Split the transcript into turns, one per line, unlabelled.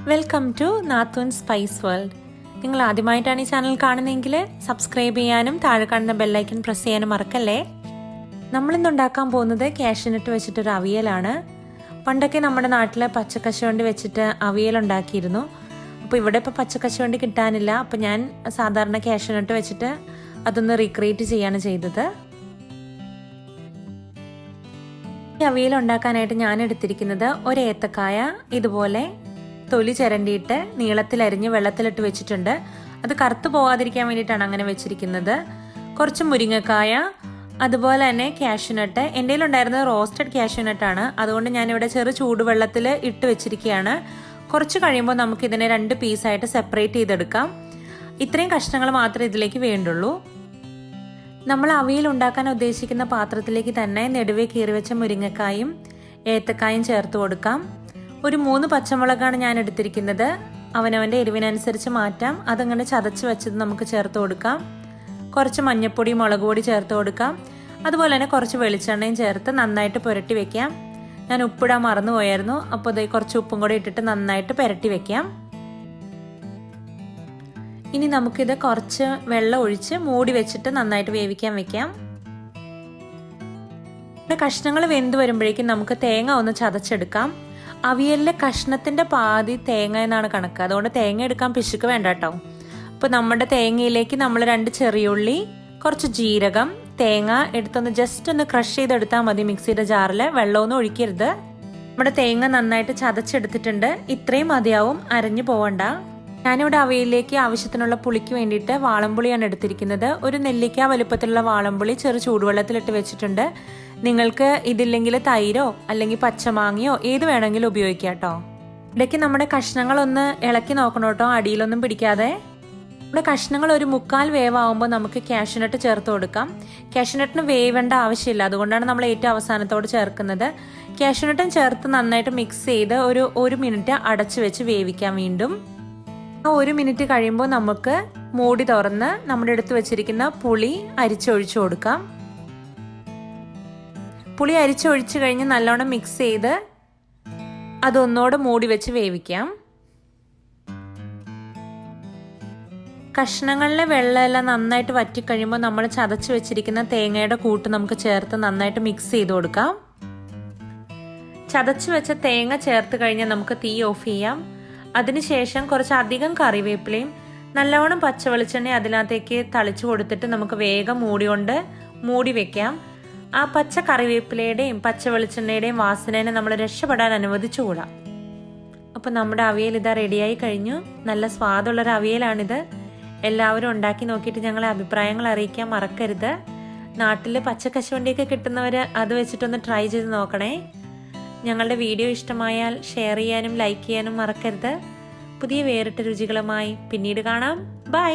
Welcome to നാത്തോൺസ് spice world. നിങ്ങൾ ആദ്യമായിട്ടാണ് ഈ ചാനൽ കാണുന്നതെങ്കിൽ സബ്സ്ക്രൈബ് ചെയ്യാനും താഴെ കാണുന്ന ബെല്ലൈക്കൺ പ്രസ് ചെയ്യാനും മറക്കല്ലേ. നമ്മളിന്ന് ഉണ്ടാക്കാൻ പോകുന്നത് കാഷ്യൂനട്ട് വെച്ചിട്ടൊരു അവിയലാണ്. പണ്ടൊക്കെ നമ്മുടെ നാട്ടിൽ പച്ചക്കശുവണ്ടി വെച്ചിട്ട് അവിയൽ ഉണ്ടാക്കിയിരുന്നു. അപ്പോൾ ഇവിടെ ഇപ്പോൾ പച്ചക്കശുവണ്ടി കിട്ടാനില്ല. അപ്പോൾ ഞാൻ സാധാരണ കാഷ്യൂനട്ട് വെച്ചിട്ട് അതൊന്ന് റീക്രിയേറ്റ് ചെയ്യാണ് ചെയ്തത്. ഈ അവിയൽ ഉണ്ടാക്കാനായിട്ട് ഞാൻ എടുത്തിരിക്കുന്നത് ഒരു ഏത്തക്കായ ഇതുപോലെ തൊലി ചിരണ്ടിയിട്ട് നീളത്തിലരിഞ്ഞ് വെള്ളത്തിലിട്ട് വെച്ചിട്ടുണ്ട്. അത് കറുത്തു പോകാതിരിക്കാൻ വേണ്ടിയിട്ടാണ് അങ്ങനെ വെച്ചിരിക്കുന്നത്. കുറച്ച് മുരിങ്ങക്കായ, അതുപോലെ തന്നെ കാഷ്യൂനട്ട്. എൻ്റെ കയ്യിലുണ്ടായിരുന്നത് റോസ്റ്റഡ് കാഷ്യൂനട്ടാണ്. അതുകൊണ്ട് ഞാനിവിടെ ചെറു ചൂടുവെള്ളത്തിൽ ഇട്ട് വെച്ചിരിക്കുകയാണ്. കുറച്ച് കഴിയുമ്പോൾ നമുക്കിതിനെ 2 പീസായിട്ട് സെപ്പറേറ്റ് ചെയ്തെടുക്കാം. ഇത്രയും കഷ്ണങ്ങൾ മാത്രമേ ഇതിലേക്ക് വേണ്ടുള്ളൂ. നമ്മൾ അവിയൽ ഉണ്ടാക്കാൻ ഉദ്ദേശിക്കുന്ന പാത്രത്തിലേക്ക് തന്നെ നെടുവെ കീറി വെച്ച മുരിങ്ങക്കായും ഏത്തക്കായും ചേർത്ത് കൊടുക്കാം. ഒരു 3 പച്ചമുളകാണ് ഞാൻ എടുത്തിരിക്കുന്നത്. അവനവൻ്റെ എരിവിനനുസരിച്ച് മാറ്റാം. അതങ്ങനെ ചതച്ച് വെച്ചത് നമുക്ക് ചേർത്ത് കൊടുക്കാം. കുറച്ച് മഞ്ഞൾപ്പൊടി, മുളക് പൊടി ചേർത്ത് കൊടുക്കാം. അതുപോലെ തന്നെ കുറച്ച് വെളിച്ചെണ്ണയും ചേർത്ത് നന്നായിട്ട് പുരട്ടി വെക്കാം. ഞാൻ ഉപ്പിടാൻ മറന്നുപോയായിരുന്നു. അപ്പോൾ ഇത് കുറച്ച് ഉപ്പും കൂടി ഇട്ടിട്ട് നന്നായിട്ട് പുരട്ടി വെക്കാം. ഇനി നമുക്കിത് കുറച്ച് വെള്ളം ഒഴിച്ച് മൂടി വെച്ചിട്ട് നന്നായിട്ട് വേവിക്കാൻ വെക്കാം. കഷ്ണങ്ങൾ വെന്ത് വരുമ്പോഴേക്കും നമുക്ക് തേങ്ങ ഒന്ന് ചതച്ചെടുക്കാം. അവിയലിലെ കഷ്ണത്തിന്റെ പാതി തേങ്ങ എന്നാണ് കണക്ക്. അതുകൊണ്ട് തേങ്ങ എടുക്കാൻ പിശുക്ക് വേണ്ട കേട്ടോ. അപ്പോൾ നമ്മുടെ തേങ്ങയിലേക്ക് നമ്മൾ 2 ചെറിയുള്ളി, കുറച്ച് ജീരകം, തേങ്ങ എടുത്തൊന്ന് ജസ്റ്റ് ഒന്ന് ക്രഷ് ചെയ്തെടുത്താൽ മതി. മിക്സിയുടെ ജാറിൽ വെള്ളമൊന്നും ഒഴിക്കരുത്. നമ്മുടെ തേങ്ങ നന്നായിട്ട് ചതച്ചെടുത്തിട്ടുണ്ട്. ഇത്രയും മതിയാവും, അരഞ്ഞു പോവണ്ട. ഞാനിവിടെ അവിയലിലേക്ക് ആവശ്യത്തിനുള്ള പുളിക്ക് വേണ്ടിയിട്ട് വാളംപുളിയാണ് എടുത്തിരിക്കുന്നത്. ഒരു നെല്ലിക്ക വലുപ്പത്തിലുള്ള വാളംപുളി ചെറു ചൂടുവെള്ളത്തിലിട്ട് വെച്ചിട്ടുണ്ട്. നിങ്ങൾക്ക് ഇതില്ലെങ്കിൽ തൈരോ അല്ലെങ്കിൽ പച്ചമാങ്ങയോ ഏത് വേണമെങ്കിലും ഉപയോഗിക്കാം കേട്ടോ. ഇടയ്ക്ക് നമ്മുടെ കഷ്ണങ്ങളൊന്ന് ഇളക്കി നോക്കണം കേട്ടോ, അടിയിലൊന്നും പിടിക്കാതെ. നമ്മുടെ കഷ്ണങ്ങൾ ഒരു 1/4 വേവാകുമ്പോൾ നമുക്ക് കാഷ്യൂനട്ട് ചേർത്ത് കൊടുക്കാം. കാഷ്യൂനട്ടിന് വേവേണ്ട ആവശ്യമില്ല, അതുകൊണ്ടാണ് നമ്മൾ ഏറ്റവും അവസാനത്തോട് ചേർക്കുന്നത്. കാഷ്യൂനട്ടും ചേർത്ത് നന്നായിട്ട് മിക്സ് ചെയ്ത് ഒരു 1 മിനിറ്റ് അടച്ചു വെച്ച് വേവിക്കാം. വീണ്ടും ആ 1 മിനിറ്റ് കഴിയുമ്പോൾ നമുക്ക് മൂടി തുറന്ന് നമ്മുടെ എടുത്ത് വെച്ചിരിക്കുന്ന പുളി അരിച്ചൊഴിച്ചു കൊടുക്കാം. പുളി അരിച്ചൊഴിച്ചു കഴിഞ്ഞ് നല്ലോണം മിക്സ് ചെയ്ത് അതൊന്നോടെ മൂടി വെച്ച് വേവിക്കാം. കഷ്ണങ്ങളിലെ വെള്ളമെല്ലാം നന്നായിട്ട് വറ്റിക്കഴിയുമ്പോൾ നമ്മൾ ചതച്ച് വെച്ചിരിക്കുന്ന തേങ്ങയുടെ കൂട്ട് നമുക്ക് ചേർത്ത് നന്നായിട്ട് മിക്സ് ചെയ്ത് കൊടുക്കാം. ചതച്ച് വെച്ച തേങ്ങ ചേർത്ത് കഴിഞ്ഞാൽ നമുക്ക് തീ ഓഫ് ചെയ്യാം. അതിനുശേഷം കുറച്ചധികം കറിവേപ്പിലയും നല്ലവണ്ണം പച്ചവെളിച്ചെണ്ണ അതിനകത്തേക്ക് തളിച്ചു കൊടുത്തിട്ട് നമുക്ക് വേഗം മൂടി വെക്കാം. ആ പച്ച കറിവേപ്പിലയുടെയും പച്ചവെളിച്ചെണ്ണയുടെയും വാസനേനെ നമ്മൾ രക്ഷപ്പെടാൻ അനുവദിച്ചുകൂടാ. അപ്പോൾ നമ്മുടെ അവിയൽ ഇതാ റെഡിയായി കഴിഞ്ഞു. നല്ല സ്വാദുള്ളൊരു അവിയലാണിത്. എല്ലാവരും ഉണ്ടാക്കി നോക്കിയിട്ട് ഞങ്ങളെ അഭിപ്രായങ്ങൾ അറിയിക്കാൻ മറക്കരുത്. നാട്ടിൽ പച്ചക്കശുവണ്ടിയൊക്കെ കിട്ടുന്നവർ അത് വെച്ചിട്ടൊന്ന് ട്രൈ ചെയ്ത് നോക്കണേ. ഞങ്ങളുടെ വീഡിയോ ഇഷ്ടമായാൽ ഷെയർ ചെയ്യാനും ലൈക്ക് ചെയ്യാനും മറക്കരുത്. പുതിയ വേറിട്ട രുചികളുമായി പിന്നീട് കാണാം. ബൈ.